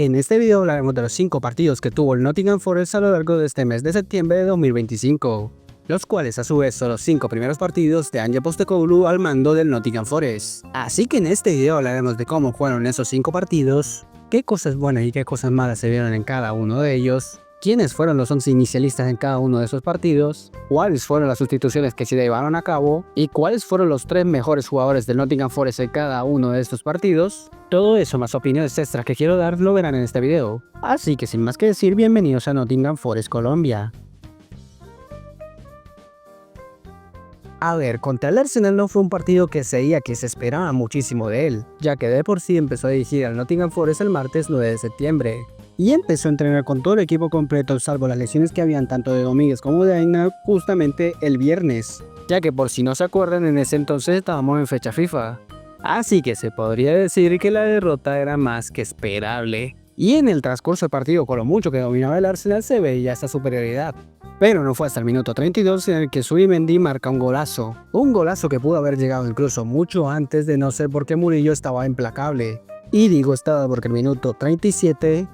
En este video hablaremos de los 5 partidos que tuvo el Nottingham Forest a lo largo de este mes de septiembre de 2025, los cuales a su vez son los 5 primeros partidos de Ange Postecoglou al mando del Nottingham Forest. Así que en este video hablaremos de cómo fueron esos 5 partidos, qué cosas buenas y qué cosas malas se vieron en cada uno de ellos, quiénes fueron los 11 inicialistas en cada uno de esos partidos, cuáles fueron las sustituciones que se llevaron a cabo y cuáles fueron los 3 mejores jugadores del Nottingham Forest en cada uno de estos partidos. Todo eso más opiniones extras que quiero dar lo verán en este video. Así que sin más que decir, bienvenidos a Nottingham Forest Colombia. A ver, contra el Arsenal no fue un partido que se esperaba muchísimo de él, ya que de por sí empezó a dirigir al Nottingham Forest el martes 9 de septiembre. Y empezó a entrenar con todo el equipo completo, salvo las lesiones que habían tanto de Domínguez como de Aina, justamente el viernes, ya que por si no se acuerdan, en ese entonces estábamos en fecha FIFA. Así que se podría decir que la derrota era más que esperable. Y en el transcurso del partido, con lo mucho que dominaba el Arsenal, se veía esa superioridad. Pero no fue hasta el minuto 32 en el que Zubimendi marca un golazo que pudo haber llegado incluso mucho antes, de no ser porque Murillo estaba implacable. Y digo estaba porque el minuto 37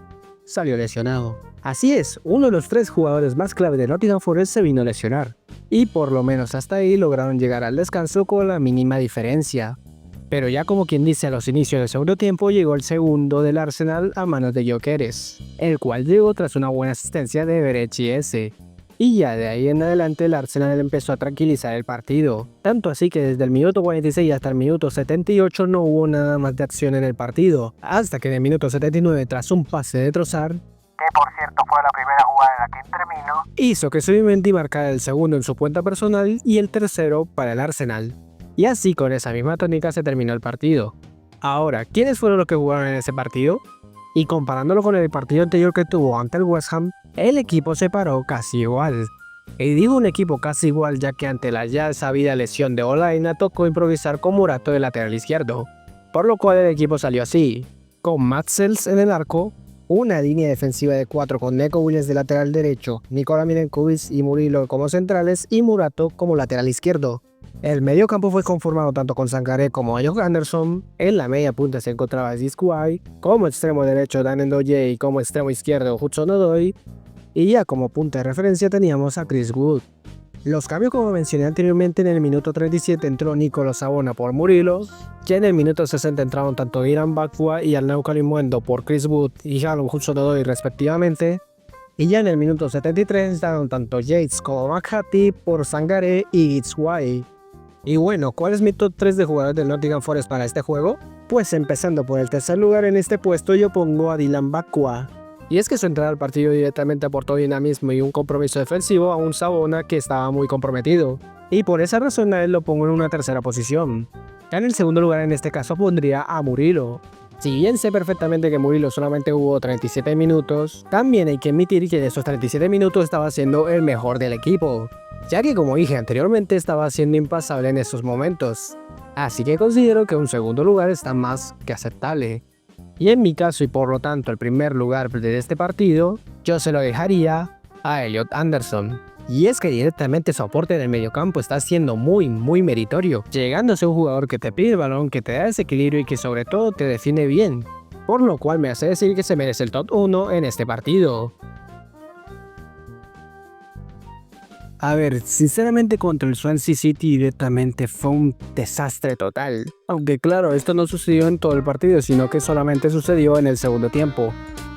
salió lesionado. Así es, uno de los 3 jugadores más clave de Nottingham Forest se vino a lesionar. Y por lo menos hasta ahí lograron llegar al descanso con la mínima diferencia. Pero ya como quien dice, a los inicios del segundo tiempo llegó el segundo del Arsenal a manos de Gyökeres, el cual llegó tras una buena asistencia de Berechi S. Y ya de ahí en adelante el Arsenal empezó a tranquilizar el partido, tanto así que desde el minuto 46 hasta el minuto 78 no hubo nada más de acción en el partido, hasta que en el minuto 79, tras un pase de Trossard, que por cierto fue la primera jugada en la que intervino, hizo que Zubimendi marcara el segundo en su cuenta personal y el tercero para el Arsenal. Y así con esa misma tónica se terminó el partido. Ahora, ¿quiénes fueron los que jugaron en ese partido? Y comparándolo con el partido anterior que tuvo ante el West Ham, el equipo se paró casi igual. Y digo un equipo casi igual ya que ante la ya sabida lesión de Olaina tocó improvisar con Murato de lateral izquierdo, por lo cual el equipo salió así, con Matsels en el arco, una línea defensiva de 4 con Neco Williams de lateral derecho, Nikola Milenkovic y Murillo como centrales y Murato como lateral izquierdo. El medio campo fue conformado tanto con Sangaré como Elliot Anderson, en la media punta se encontraba Ziskwai, como extremo derecho Dan Ndoye y como extremo izquierdo Hudson-Odoi, y ya como punta de referencia teníamos a Chris Wood. Los cambios, como mencioné anteriormente, en el minuto 37 entró Nicolo Savona por Murillo, ya en el minuto 60 entraron tanto Iran Bakwa y Arnau Kalimuendo por Chris Wood y Callum Hudson-Odoi respectivamente, y ya en el minuto 73 entraron tanto Yates como McHattie por Sangaré y Ziskwai. Y bueno, ¿cuál es mi top 3 de jugadores del Nottingham Forest para este juego? Pues empezando por el tercer lugar en este puesto yo pongo a Dylan Bakwa. Y es que su entrada al partido directamente aportó dinamismo y un compromiso defensivo a un Savona que estaba muy comprometido. Y por esa razón a él lo pongo en una tercera posición. Ya en el segundo lugar en este caso pondría a Murillo. Si bien sé perfectamente que Murillo solamente jugó 37 minutos, también hay que admitir que de esos 37 minutos estaba siendo el mejor del equipo, ya que como dije anteriormente estaba siendo impasable en esos momentos. Así que considero que un segundo lugar está más que aceptable. Y en mi caso, y por lo tanto el primer lugar de este partido, yo se lo dejaría a Elliot Anderson. Y es que directamente su aporte en el mediocampo está siendo muy meritorio, llegando a ser un jugador que te pide el balón, que te da ese equilibrio y que sobre todo te define bien, por lo cual me hace decir que se merece el top 1 en este partido. A ver, sinceramente contra el Swansea City directamente fue un desastre total. Aunque claro, esto no sucedió en todo el partido, sino que solamente sucedió en el segundo tiempo,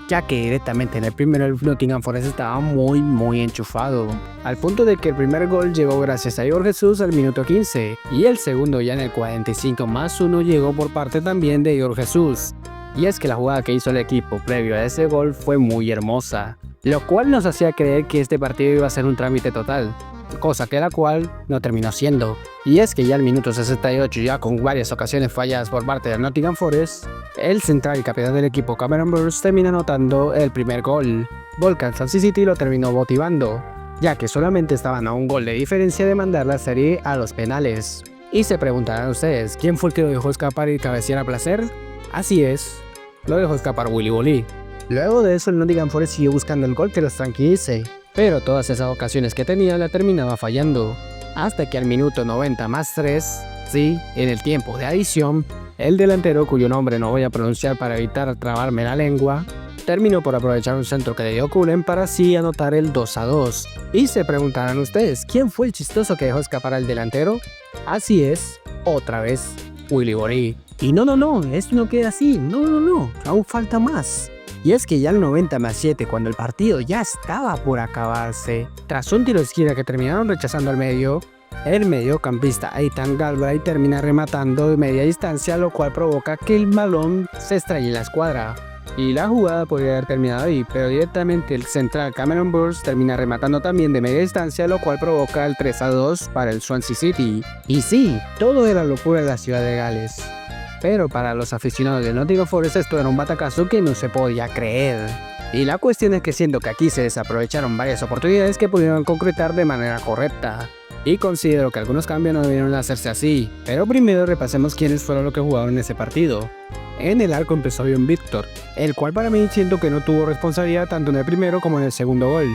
ya que directamente en el primero el Nottingham Forest estaba muy enchufado, al punto de que el primer gol llegó gracias a Jorge Jesus al minuto 15, y el segundo ya en el 45+1 llegó por parte también de Jorge Jesus. Y es que la jugada que hizo el equipo previo a ese gol fue muy hermosa, lo cual nos hacía creer que este partido iba a ser un trámite total, cosa que la cual no terminó siendo. Y es que ya al minuto 68, ya con varias ocasiones falladas por parte del Nottingham Forest, el central y capitán del equipo Cameron Burns termina anotando el primer gol. Volkan City lo terminó motivando, ya que solamente estaban a un gol de diferencia de mandar la serie a los penales. Y se preguntarán ustedes, ¿quién fue el que lo dejó escapar y cabecear a placer? Así es, lo dejó escapar Willy Boly. Luego de eso el Nottingham Forest siguió buscando el gol que los tranquilice, pero todas esas ocasiones que tenía la terminaba fallando, hasta que al minuto 90+3, sí, en el tiempo de adición, el delantero, cuyo nombre no voy a pronunciar para evitar trabarme la lengua, terminó por aprovechar un centro que le dio Cullen para así anotar el 2-2. Y se preguntarán ustedes, ¿quién fue el chistoso que dejó escapar al delantero? Así es, otra vez, Willy Boly. Y no, esto no queda así, no, aún falta más. Y es que ya al 90+7, cuando el partido ya estaba por acabarse, tras un tiro de esquina que terminaron rechazando al medio, el mediocampista Eitan Galbraith termina rematando de media distancia, lo cual provoca que el balón se estrelle en la escuadra. Y la jugada podría haber terminado ahí, pero directamente el central Cameron Burns termina rematando también de media distancia, lo cual provoca el 3-2 para el Swansea City. Y sí, todo era locura en la ciudad de Gales. Pero para los aficionados del Nottingham Forest esto era un batacazo que no se podía creer. Y la cuestión es que siento que aquí se desaprovecharon varias oportunidades que pudieron concretar de manera correcta. Y considero que algunos cambios no debieron hacerse así. Pero primero repasemos quiénes fueron los que jugaron en ese partido. En el arco empezó bien Víctor, el cual para mí siento que no tuvo responsabilidad tanto en el primero como en el segundo gol.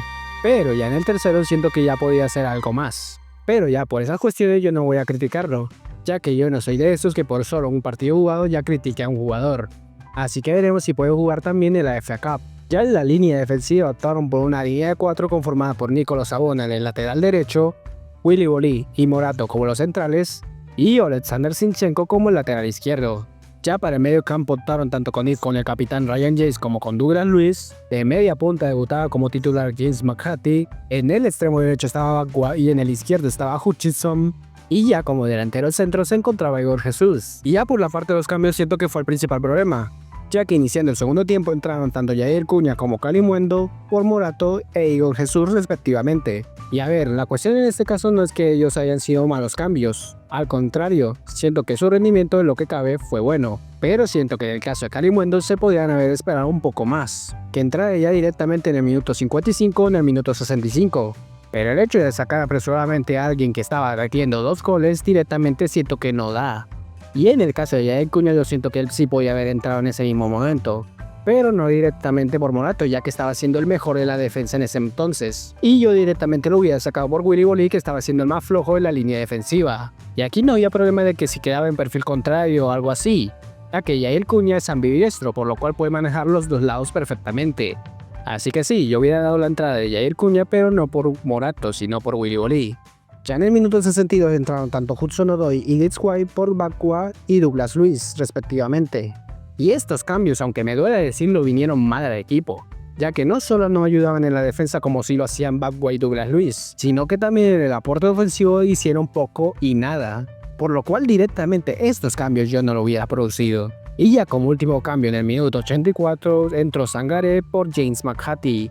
Pero ya en el tercero siento que ya podía hacer algo más. Pero ya por esas cuestiones yo no voy a criticarlo, ya que yo no soy de esos que por solo un partido jugado ya critique a un jugador. Así que veremos si puede jugar también en la FA Cup. Ya en la línea defensiva optaron por una línea de 4 conformada por Nicolas Sabona en el lateral derecho, Willy Boly y Morato como los centrales, y Alexander Zinchenko como el lateral izquierdo. Ya para el medio campo optaron tanto con el capitán Ryan James como con Douglas Luiz. De media punta debutaba como titular James McHattie. En el extremo derecho estaba Bagua y en el izquierdo estaba Hutchinson. Y ya como delantero centro se encontraba Igor Jesús. Y ya por la parte de los cambios siento que fue el principal problema, ya que iniciando el segundo tiempo entraron tanto Yair Cunha como Kalimuendo por Morato e Igor Jesús respectivamente. Y a ver, la cuestión en este caso no es que ellos hayan sido malos cambios, al contrario, siento que su rendimiento en lo que cabe fue bueno, pero siento que en el caso de Kalimuendo se podían haber esperado un poco más, que entrara ya directamente en el minuto 55 o en el minuto 65. Pero el hecho de sacar apresuradamente a alguien que estaba requiriendo 2 goles directamente siento que no da. Y en el caso de Yair Cunha yo siento que él sí podía haber entrado en ese mismo momento, pero no directamente por Morato, ya que estaba siendo el mejor de la defensa en ese entonces. Y yo directamente lo hubiera sacado por Willy Boly, que estaba siendo el más flojo de la línea defensiva. Y aquí no había problema de que si quedaba en perfil contrario o algo así, ya que Yair Cunha es ambidiestro, por lo cual puede manejar los dos lados perfectamente. Así que sí, yo hubiera dado la entrada de Yair Cunha, pero no por Morato, sino por Willy Boly. Ya en el minuto 62 entraron tanto Hudson Odoi y Leeds White por Bagua y Douglas Luiz, respectivamente. Y estos cambios, aunque me duele decirlo, vinieron mal al equipo, ya que no solo no ayudaban en la defensa como si lo hacían Bagua y Douglas Luiz, sino que también en el aporte ofensivo hicieron poco y nada, por lo cual directamente estos cambios yo no lo hubiera producido. Y ya como último cambio en el minuto 84 entró Sangaré por James McHattie.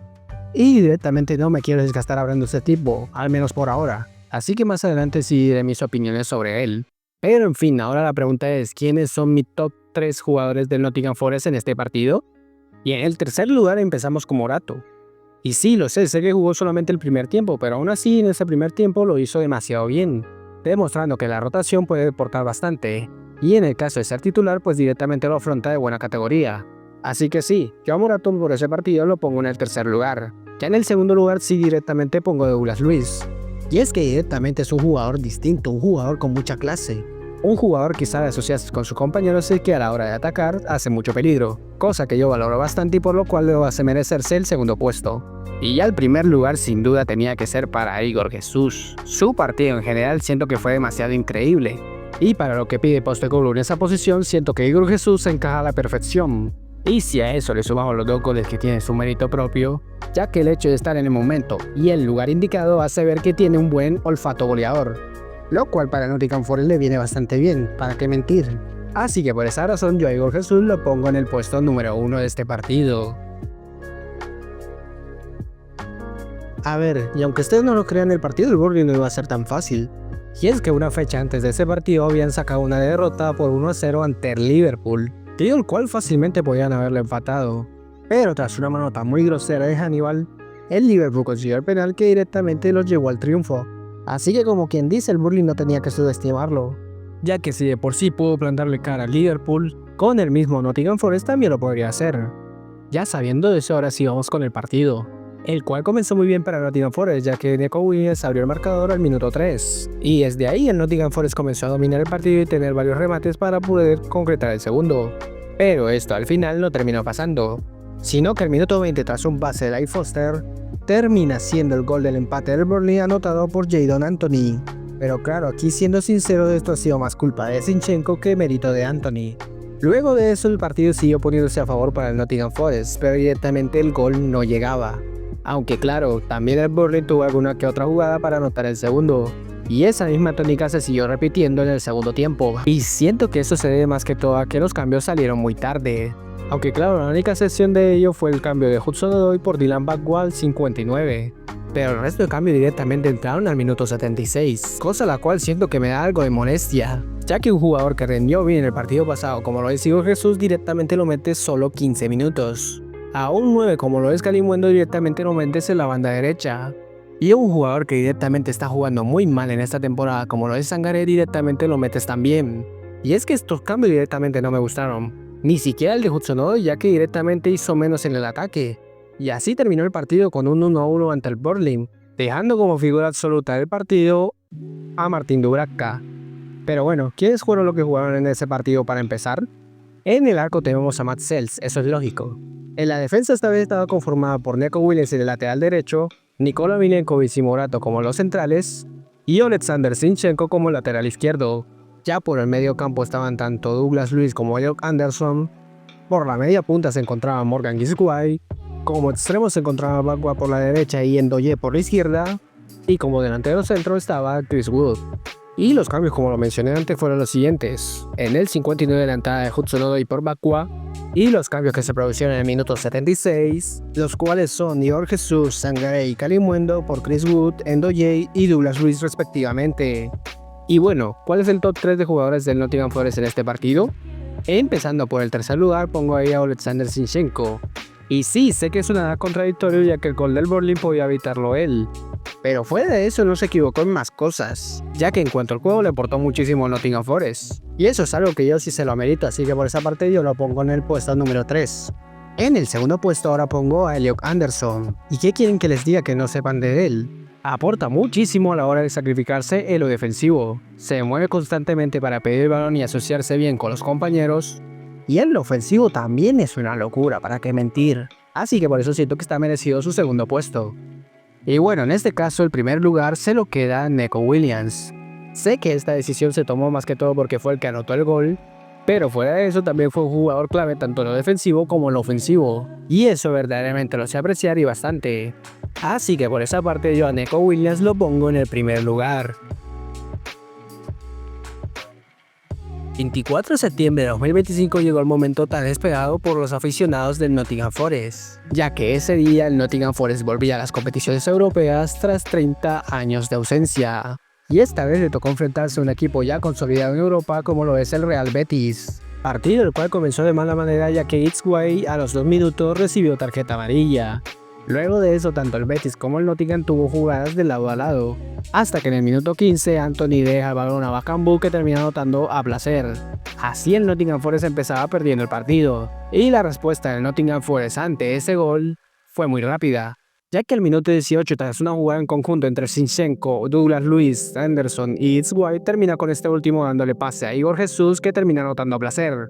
Y directamente no me quiero desgastar hablando de este tipo, al menos por ahora, así que más adelante sí diré mis opiniones sobre él. Pero en fin, ahora la pregunta es, ¿quiénes son mis top 3 jugadores del Nottingham Forest en este partido? Y en el tercer lugar empezamos con Morato. Y sí, lo sé que jugó solamente el primer tiempo, pero aún así en ese primer tiempo lo hizo demasiado bien, demostrando que la rotación puede aportar bastante. Y en el caso de ser titular, pues directamente lo afronta de buena categoría. Así que sí, yo a Morato por ese partido lo pongo en el tercer lugar. Ya en el segundo lugar sí directamente pongo a Douglas Luiz. Y es que directamente es un jugador distinto, un jugador con mucha clase. Un jugador que sabe asociarse con sus compañeros y que a la hora de atacar hace mucho peligro, cosa que yo valoro bastante y por lo cual lo hace merecerse el segundo puesto. Y ya el primer lugar sin duda tenía que ser para Igor Jesús. Su partido en general siento que fue demasiado increíble. Y para lo que pide Postecoglou en esa posición siento que Igor Jesús encaja a la perfección. Y si a eso le sumamos los 2 goles que tiene su mérito propio, ya que el hecho de estar en el momento y el lugar indicado hace ver que tiene un buen olfato goleador, lo cual para Nottingham Forest le viene bastante bien, para qué mentir. Así que por esa razón yo a Igor Jesús lo pongo en el puesto número 1 de este partido. A ver, y aunque ustedes no lo crean, el partido del Burnley no iba a ser tan fácil. Y es que una fecha antes de ese partido habían sacado una derrota por 1-0 ante el Liverpool, el cual fácilmente podían haberlo empatado. Pero tras una manota muy grosera de Hannibal, el Liverpool consiguió el penal que directamente los llevó al triunfo. Así que como quien dice, el Burnley no tenía que subestimarlo, ya que si de por sí pudo plantarle cara al Liverpool, con el mismo Nottingham Forest también lo podría hacer. Ya sabiendo eso, ahora sí vamos con el partido, el cual comenzó muy bien para Nottingham Forest, ya que Neco Williams abrió el marcador al minuto 3, y desde ahí el Nottingham Forest comenzó a dominar el partido y tener varios remates para poder concretar el segundo. Pero esto al final no terminó pasando, sino que al minuto 20 tras un pase de Light Foster, termina siendo el gol del empate del Burnley anotado por Jadon Anthony. Pero claro, aquí siendo sincero, esto ha sido más culpa de Zinchenko que mérito de Anthony. Luego de eso el partido siguió poniéndose a favor para el Nottingham Forest, pero directamente el gol no llegaba. Aunque claro, también el Burnley tuvo alguna que otra jugada para anotar el segundo. Y esa misma tónica se siguió repitiendo en el segundo tiempo. Y siento que eso se debe más que todo a que los cambios salieron muy tarde. Aunque claro, la única excepción de ello fue el cambio de Hudson-Odoi por Dylan Backwell 59. Pero el resto de cambios directamente entraron al minuto 76, cosa la cual siento que me da algo de molestia, ya que un jugador que rendió bien el partido pasado como lo es Igor Jesús directamente lo mete solo 15 minutos. A un 9 como lo es Kalimuendo directamente lo metes en la banda derecha. Y a un jugador que directamente está jugando muy mal en esta temporada como lo es Sangaré directamente lo metes también. Y es que estos cambios directamente no me gustaron, ni siquiera el de Hudson-Odoi, ya que directamente hizo menos en el ataque. Y así terminó el partido con un 1-1 ante el Burnley, dejando como figura absoluta del partido a Martin Dubravka. Pero bueno, ¿quiénes fueron los que jugaron en ese partido para empezar? En el arco tenemos a Matt Sells, eso es lógico. En la defensa esta vez estaba conformada por Neco Williams en el lateral derecho, Nikola Milenkovic y Morato como los centrales, y Oleksandr Zinchenko como lateral izquierdo. Ya por el medio campo estaban tanto Douglas Luiz como Elliot Anderson, por la media punta se encontraba Morgan Gisguay, como extremo se encontraba Backwell por la derecha y Ndoye por la izquierda, y como delantero centro estaba Chris Wood. Y los cambios, como lo mencioné antes, fueron los siguientes. En el 59 la entrada de Hudson-Odoi por Backwell, y los cambios que se produjeron en el minuto 76, los cuales son Igor Jesús, Sangaré y Kalimuendo por Chris Wood, Ndoye y Douglas Luiz respectivamente. Y bueno, ¿cuál es el top 3 de jugadores del Nottingham Forest en este partido? Empezando por el tercer lugar pongo ahí a Oleksandr Zinchenko. Y sí, sé que es nada contradictorio ya que el gol del Burnley podía evitarlo él. Pero fuera de eso no se equivocó en más cosas, ya que en cuanto al juego le aportó muchísimo al Nottingham Forest. Y eso es algo que yo sí se lo amerito, así que por esa parte yo lo pongo en el puesto número 3. En el segundo puesto ahora pongo a Elliot Anderson. ¿Y qué quieren que les diga que no sepan de él? Aporta muchísimo a la hora de sacrificarse en lo defensivo. Se mueve constantemente para pedir el balón y asociarse bien con los compañeros. Y en lo ofensivo también es una locura, para qué mentir. Así que por eso siento que está merecido su segundo puesto. Y bueno, en este caso el primer lugar se lo queda Neco Williams. Sé que esta decisión se tomó más que todo porque fue el que anotó el gol, pero fuera de eso también fue un jugador clave tanto en lo defensivo como en lo ofensivo. Y eso verdaderamente lo sé apreciar y bastante. Así que por esa parte yo a Neco Williams lo pongo en el primer lugar. 24 de septiembre de 2025 llegó el momento tan esperado por los aficionados del Nottingham Forest, ya que ese día el Nottingham Forest volvía a las competiciones europeas tras 30 años de ausencia. Y esta vez le tocó enfrentarse a un equipo ya consolidado en Europa como lo es el Real Betis. Partido el cual comenzó de mala manera ya que Gisguay a los 2 minutos recibió tarjeta amarilla. Luego de eso tanto el Betis como el Nottingham tuvo jugadas de lado a lado, hasta que en el minuto 15 Anthony deja el balón a Bakambu que termina anotando a placer. Así el Nottingham Forest empezaba perdiendo el partido, y la respuesta del Nottingham Forest ante ese gol fue muy rápida, ya que al minuto 18 tras una jugada en conjunto entre Zinchenko, Douglas Luiz, Anderson y Gisguay termina con este último dándole pase a Igor Jesús que termina anotando a placer.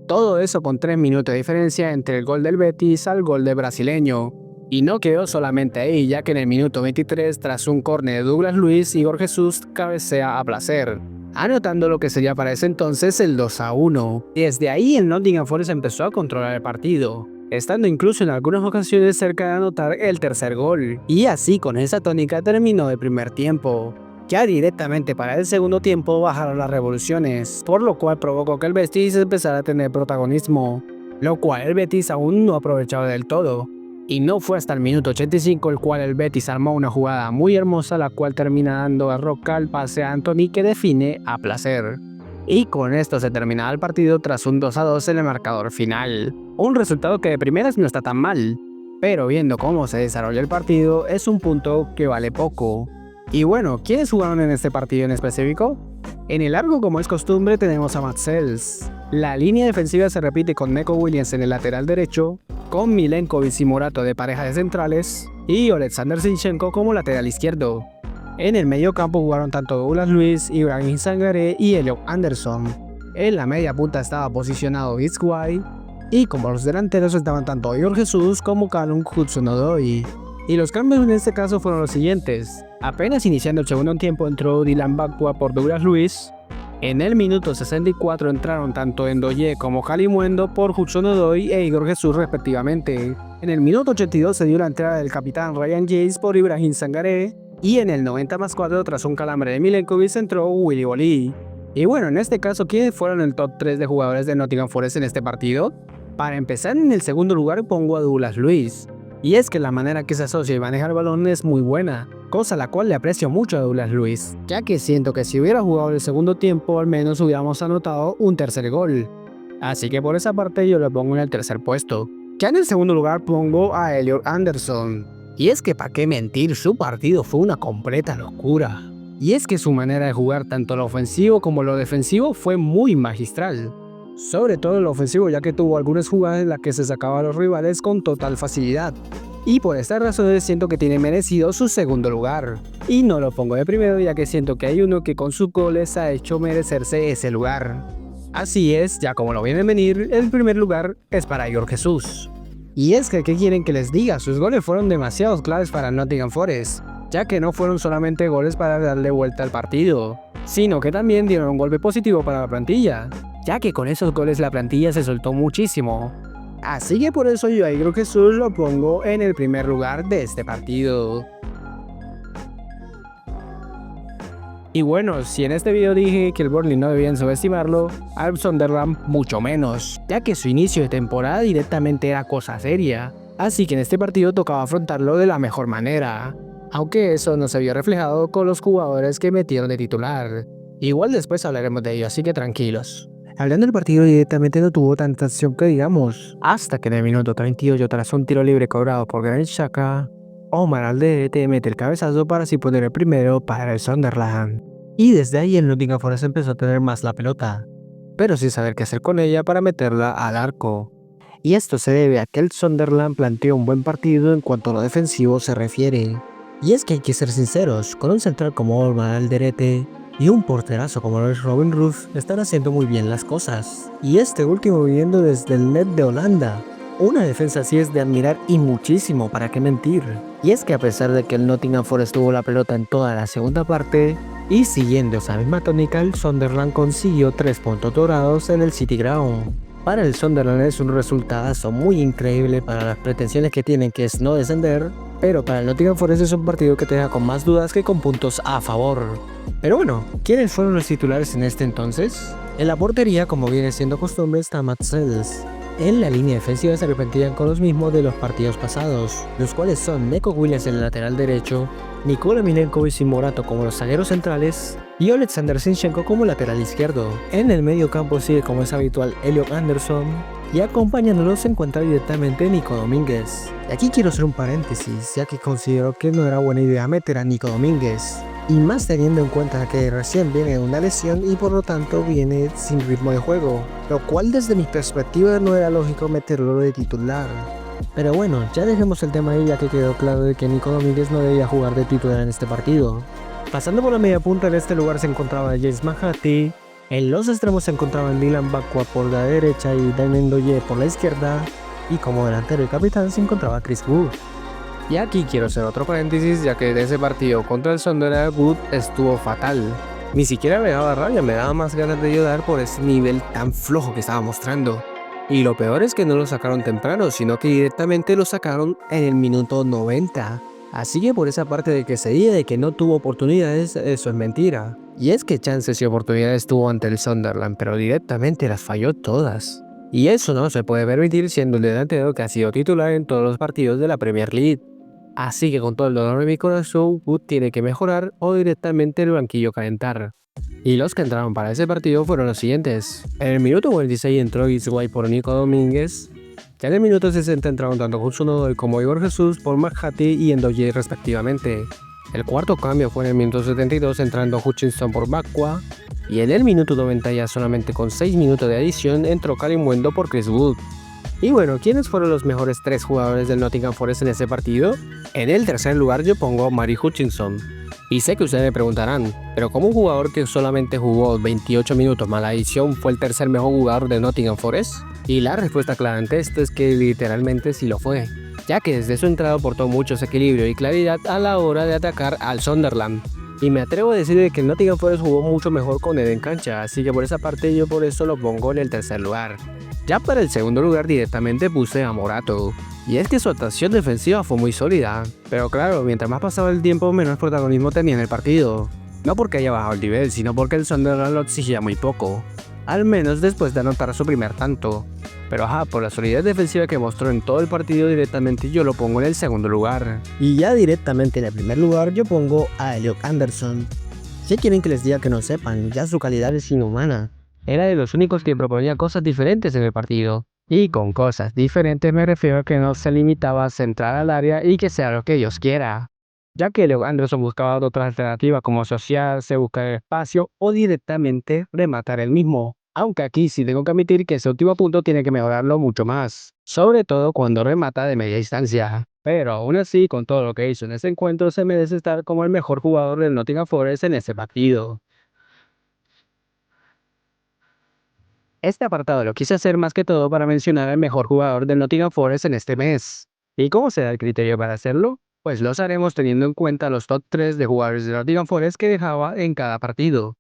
Todo eso con 3 minutos de diferencia entre el gol del Betis al gol del brasileño. Y no quedó solamente ahí, ya que en el minuto 23, tras un córner de Douglas Luiz, Igor Jesús cabecea a placer, anotando lo que sería para ese entonces el 2-1. Desde ahí el Nottingham Forest empezó a controlar el partido, estando incluso en algunas ocasiones cerca de anotar el tercer gol. Y así con esa tónica terminó el primer tiempo. Ya directamente para el segundo tiempo bajaron las revoluciones, por lo cual provocó que el Betis empezara a tener protagonismo, lo cual el Betis aún no aprovechaba del todo. Y no fue hasta el minuto 85 el cual el Betis armó una jugada muy hermosa la cual termina dando a Roca el pase a Anthony que define a placer. Y con esto se terminaba el partido tras un 2-2 en el marcador final. Un resultado que de primeras no está tan mal, pero viendo cómo se desarrolla el partido es un punto que vale poco. Y bueno, ¿quiénes jugaron en este partido en específico? En el largo, como es costumbre, tenemos a Matt Sells. La línea defensiva se repite con Neco Williams en el lateral derecho, con Milenkovic y Morato de pareja de centrales, y Oleksandr Zinchenko como lateral izquierdo. En el medio campo jugaron tanto Douglas Luiz, Ibrahim Sangaré y Elliot Anderson. En la media punta estaba posicionado Gisguay, Y como los delanteros estaban tanto Igor Jesús como Callum Hudson-Odoi. Y los cambios en este caso fueron los siguientes. Apenas iniciando el segundo tiempo entró Dylan Bakwa por Douglas Luiz. En el minuto 64 entraron tanto Ndoye como Kalimuendo por Hudson-Odoi e Igor Jesús respectivamente. En el minuto 82 se dio la entrada del capitán Ryan James por Ibrahim Sangaré. Y en el 90+4 tras un calambre de Milenkovic entró Willy Bolí. Y bueno, en este caso, ¿quiénes fueron el top 3 de jugadores de Nottingham Forest en este partido? Para empezar, en el segundo lugar pongo a Douglas Luiz. Y es que la manera que se asocia y maneja el balón es muy buena, cosa a la cual le aprecio mucho a Douglas Luiz, ya que siento que si hubiera jugado el segundo tiempo al menos hubiéramos anotado un tercer gol. Así que por esa parte yo lo pongo en el tercer puesto. Ya en el segundo lugar pongo a Elliot Anderson. Y es que para qué mentir, su partido fue una completa locura. Y es que su manera de jugar tanto lo ofensivo como lo defensivo fue muy magistral. Sobre todo lo ofensivo, ya que tuvo algunas jugadas en las que se sacaba a los rivales con total facilidad. Y por estas razones siento que tiene merecido su segundo lugar. Y no lo pongo de primero, ya que siento que hay uno que con sus goles ha hecho merecerse ese lugar. Así es, ya como lo vienen a venir, el primer lugar es para Igor Jesús. Y es que, ¿qué quieren que les diga? Sus goles fueron demasiado claves para Nottingham Forest, ya que no fueron solamente goles para darle vuelta al partido, sino que también dieron un golpe positivo para la plantilla, ya que con esos goles la plantilla se soltó muchísimo. Así que por eso yo a Igor Jesús lo pongo en el primer lugar de este partido. Y bueno, si en este video dije que el Burnley no debían subestimarlo, al Sunderland mucho menos, ya que su inicio de temporada directamente era cosa seria, así que en este partido tocaba afrontarlo de la mejor manera, aunque eso no se vio reflejado con los jugadores que metieron de titular. Igual después hablaremos de ello, así que tranquilos. Hablando del partido, directamente no tuvo tanta acción que digamos, hasta que en el minuto 38 tras un tiro libre cobrado por Granit Xhaka, Omar Alderete mete el cabezazo para así poner el primero para el Sunderland. Y desde ahí el Nottingham Forest empezó a tener más la pelota, pero sin saber qué hacer con ella para meterla al arco. Y esto se debe a que el Sunderland planteó un buen partido en cuanto a lo defensivo se refiere. Y es que hay que ser sinceros, con un central como Omar Alderete y un porterazo como lo es Robin Ruth están haciendo muy bien las cosas. Y este último viniendo desde el net de Holanda. Una defensa así es de admirar y muchísimo, para qué mentir. Y es que a pesar de que el Nottingham Forest tuvo la pelota en toda la segunda parte, y siguiendo esa misma tónica, el Sunderland consiguió 3 puntos dorados en el City Ground. Para el Sunderland es un resultado muy increíble para las pretensiones que tienen, que es no descender, pero para el Nottingham Forest es un partido que te deja con más dudas que con puntos a favor. Pero bueno, ¿quiénes fueron los titulares en este entonces? En la portería, como viene siendo costumbre, está Matt Sells. En la línea defensiva se repetían con los mismos de los partidos pasados, los cuales son Neco Williams en el lateral derecho, Nikola Milenkovic y Morato como los zagueros centrales y Alexander Zinchenko como lateral izquierdo. En el medio campo sigue, como es habitual, Elliot Anderson, y acompañándolos se encuentra directamente Nico Domínguez. Y aquí quiero hacer un paréntesis, ya que considero que no era buena idea meter a Nico Domínguez, y más teniendo en cuenta que recién viene de una lesión y por lo tanto viene sin ritmo de juego, lo cual desde mi perspectiva no era lógico meterlo de titular. Pero bueno, ya dejemos el tema ahí, ya que quedó claro de que Nico Domínguez no debía jugar de titular en este partido. Pasando por la media punta, en este lugar se encontraba James Mahati, en los extremos se encontraban Dylan Bakwa por la derecha y Damien Ndoye por la izquierda, y como delantero y capitán se encontraba Chris Wood. Y aquí quiero hacer otro paréntesis, ya que de ese partido contra el Sunderland, Wood estuvo fatal. Ni siquiera me daba rabia, me daba más ganas de llorar por ese nivel tan flojo que estaba mostrando. Y lo peor es que no lo sacaron temprano, sino que directamente lo sacaron en el minuto 90. Así que por esa parte de que se diga de que no tuvo oportunidades, eso es mentira. Y es que chances y oportunidades tuvo ante el Sunderland, pero directamente las falló todas. Y eso no se puede permitir siendo el delantero que ha sido titular en todos los partidos de la Premier League. Así que con todo el dolor de mi corazón, Wood tiene que mejorar o directamente el banquillo calentar. Y los que entraron para ese partido fueron los siguientes. En el minuto 46 entró Guizwai por Nico Domínguez. Ya en el minuto 60 entraron tanto Hudson-Odoi como Igor Jesús por Mahati y Ndoye respectivamente. El cuarto cambio fue en el minuto 72 entrando Hutchinson por Bakwa. Y en el minuto 90, ya solamente con 6 minutos de adición, entró Kalimuendo por Chris Wood. Y bueno, ¿quiénes fueron los mejores 3 jugadores del Nottingham Forest en ese partido? En el tercer lugar yo pongo a Mari Hutchinson. Y sé que ustedes me preguntarán, pero ¿cómo un jugador que solamente jugó 28 minutos más la edición fue el tercer mejor jugador de Nottingham Forest? Y la respuesta clara ante esto es que literalmente sí lo fue, ya que desde su entrada aportó mucho equilibrio y claridad a la hora de atacar al Sunderland. Y me atrevo a decir de que el Nottingham Forest jugó mucho mejor con él en cancha, así que por esa parte yo por eso lo pongo en el tercer lugar. Ya para el segundo lugar directamente puse a Morato, y es que su actuación defensiva fue muy sólida, pero claro, mientras más pasaba el tiempo menos protagonismo tenía en el partido. No porque haya bajado el nivel, sino porque el Sunderland lo exigía muy poco, al menos después de anotar su primer tanto. Pero por la solidez defensiva que mostró en todo el partido directamente yo lo pongo en el segundo lugar. Y ya directamente en el primer lugar yo pongo a Elliot Anderson. Si quieren que les diga que no sepan, ya su calidad es inhumana. Era de los únicos que proponía cosas diferentes en el partido. Y con cosas diferentes me refiero a que no se limitaba a centrar al área y que sea lo que Dios quiera. Ya que Elliot Anderson buscaba otra alternativa como asociarse, buscar espacio o directamente rematar el mismo. Aunque aquí sí tengo que admitir que ese último punto tiene que mejorarlo mucho más, sobre todo cuando remata de media distancia. Pero aún así, con todo lo que hizo en ese encuentro, se merece estar como el mejor jugador del Nottingham Forest en ese partido. Este apartado lo quise hacer más que todo para mencionar al mejor jugador del Nottingham Forest en este mes. ¿Y cómo se da el criterio para hacerlo? Pues los haremos teniendo en cuenta los top 3 de jugadores de Nottingham Forest que dejaba en cada partido.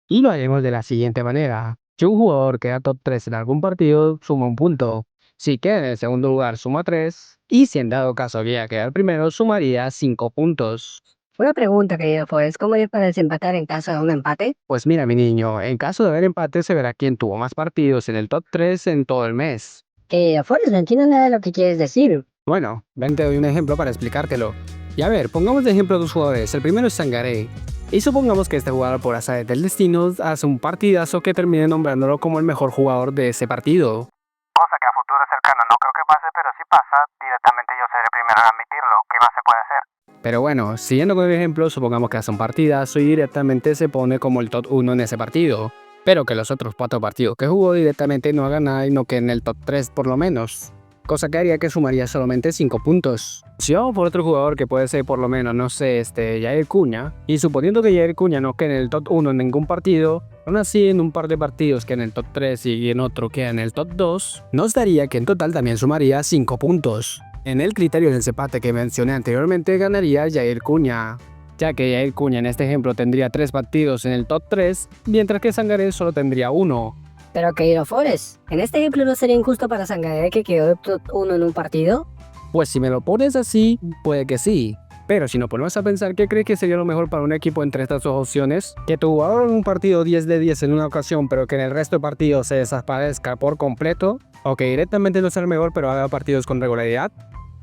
Y lo haremos de la siguiente manera. Si un jugador queda top 3 en algún partido, suma un punto. Si queda en el segundo lugar, suma 3. Y si en dado caso llega a quedar primero, sumaría 5 puntos. Una pregunta, querido Forrest, ¿cómo ir para desempatar en caso de un empate? Pues mira, mi niño, en caso de haber empate se verá quién tuvo más partidos en el top 3 en todo el mes. Querido Forrest, no entiendo nada de lo que quieres decir. Bueno, ven te doy un ejemplo para explicártelo. Y a ver, pongamos de ejemplo a dos jugadores. El primero es Sangaré. Y supongamos que este jugador por azares del destino hace un partidazo que termine nombrándolo como el mejor jugador de ese partido. Cosa que a futuro cercano no creo que pase, pero si pasa, directamente yo seré el primero en admitirlo. ¿Qué más se puede hacer? Pero bueno, siguiendo con el ejemplo, supongamos que hace un partidazo y directamente se pone como el top 1 en ese partido. Pero que los otros 4 partidos que jugó directamente no haga nada y no quede en el top 3 por lo menos. Cosa que haría que sumaría solamente 5 puntos. Si vamos por otro jugador que puede ser por lo menos, no sé, Jair Cuña, y suponiendo que Jair Cuña no quede en el top 1 en ningún partido, aún así en un par de partidos queda en el top 3 y en otro queda en el top 2, nos daría que en total también sumaría 5 puntos. En el criterio del desempate que mencioné anteriormente ganaría Jair Cuña, ya que Jair Cuña en este ejemplo tendría 3 partidos en el top 3, mientras que Sangaré solo tendría 1. Pero querido Forrest, ¿en este ejemplo no sería injusto para Sangaré que quedó top 1 en un partido? Pues si me lo pones así, puede que sí. Pero si nos ponemos a pensar qué crees que sería lo mejor para un equipo entre estas dos opciones, que tu jugador en un partido 10 de 10 en una ocasión, pero que en el resto de partidos se desaparezca por completo, o que directamente no sea el mejor pero haga partidos con regularidad,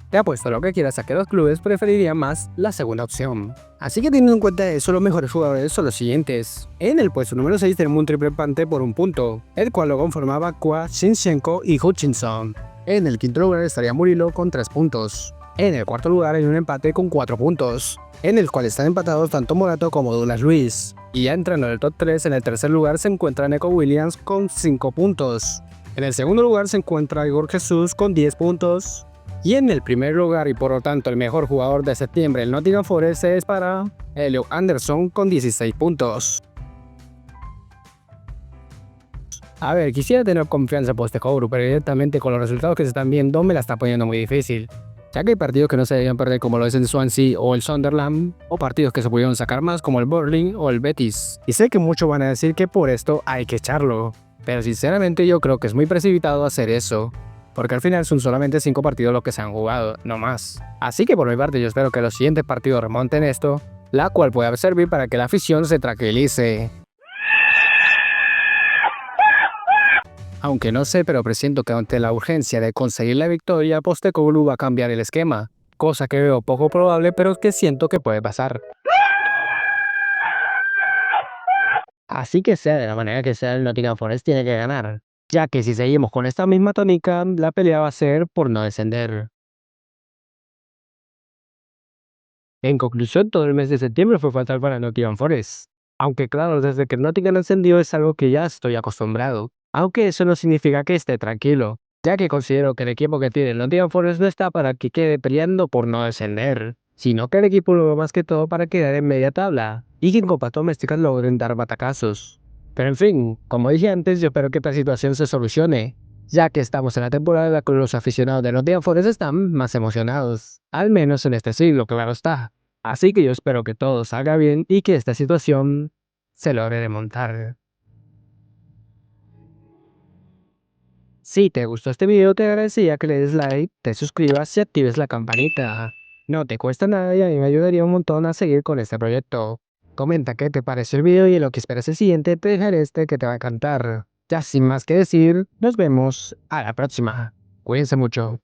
te apuesto a lo que quieras a que los clubes preferirían más la segunda opción. Así que teniendo en cuenta eso, los mejores jugadores son los siguientes. En el puesto número 6 tenemos un triple empate por un punto, el cual lo conformaba Kwa, Shinchenko y Hutchinson. En el quinto lugar estaría Murilo con 3 puntos. En el cuarto lugar hay un empate con 4 puntos, en el cual están empatados tanto Morato como Douglas Luiz. Y ya entrando en el top 3, en el tercer lugar se encuentra Neco Williams con 5 puntos. En el segundo lugar se encuentra Igor Jesús con 10 puntos. Y en el primer lugar y por lo tanto el mejor jugador de septiembre en Nottingham Forest es para Elliot Anderson con 16 puntos. A ver, quisiera tener confianza por este cobro, pero directamente con los resultados que se están viendo me la está poniendo muy difícil. Ya que hay partidos que no se debían perder como lo es el Swansea o el Sunderland, o partidos que se pudieron sacar más como el Burnley o el Betis. Y sé que muchos van a decir que por esto hay que echarlo, pero sinceramente yo creo que es muy precipitado hacer eso, porque al final son solamente 5 partidos los que se han jugado, no más. Así que por mi parte yo espero que los siguientes partidos remonten esto, la cual pueda servir para que la afición se tranquilice. Aunque no sé, pero presiento que ante la urgencia de conseguir la victoria, Postecoglou va a cambiar el esquema, cosa que veo poco probable, pero que siento que puede pasar. Así que sea de la manera que sea, el Nottingham Forest tiene que ganar, ya que si seguimos con esta misma tónica, la pelea va a ser por no descender. En conclusión, todo el mes de septiembre fue fatal para Nottingham Forest. Aunque claro, desde que Nottingham ascendió es algo que ya estoy acostumbrado. Aunque eso no significa que esté tranquilo, ya que considero que el equipo que tiene el Nottingham Forest no está para que quede peleando por no descender. sino que el equipo lo más que todo para quedar en media tabla y que en copas domésticas logren dar batacazos. Pero en fin, como dije antes, yo espero que esta situación se solucione, ya que estamos en la temporada en la que los aficionados de Nottingham Forest están más emocionados, al menos en este siglo, claro está. Así que yo espero que todo salga bien y que esta situación se logre remontar. Si te gustó este video, te agradecería que le des like, te suscribas y actives la campanita. No te cuesta nada y a mí me ayudaría un montón a seguir con este proyecto. Comenta qué te pareció el video y en lo que esperas el siguiente te dejaré este que te va a encantar. Ya sin más que decir, nos vemos a la próxima. Cuídense mucho.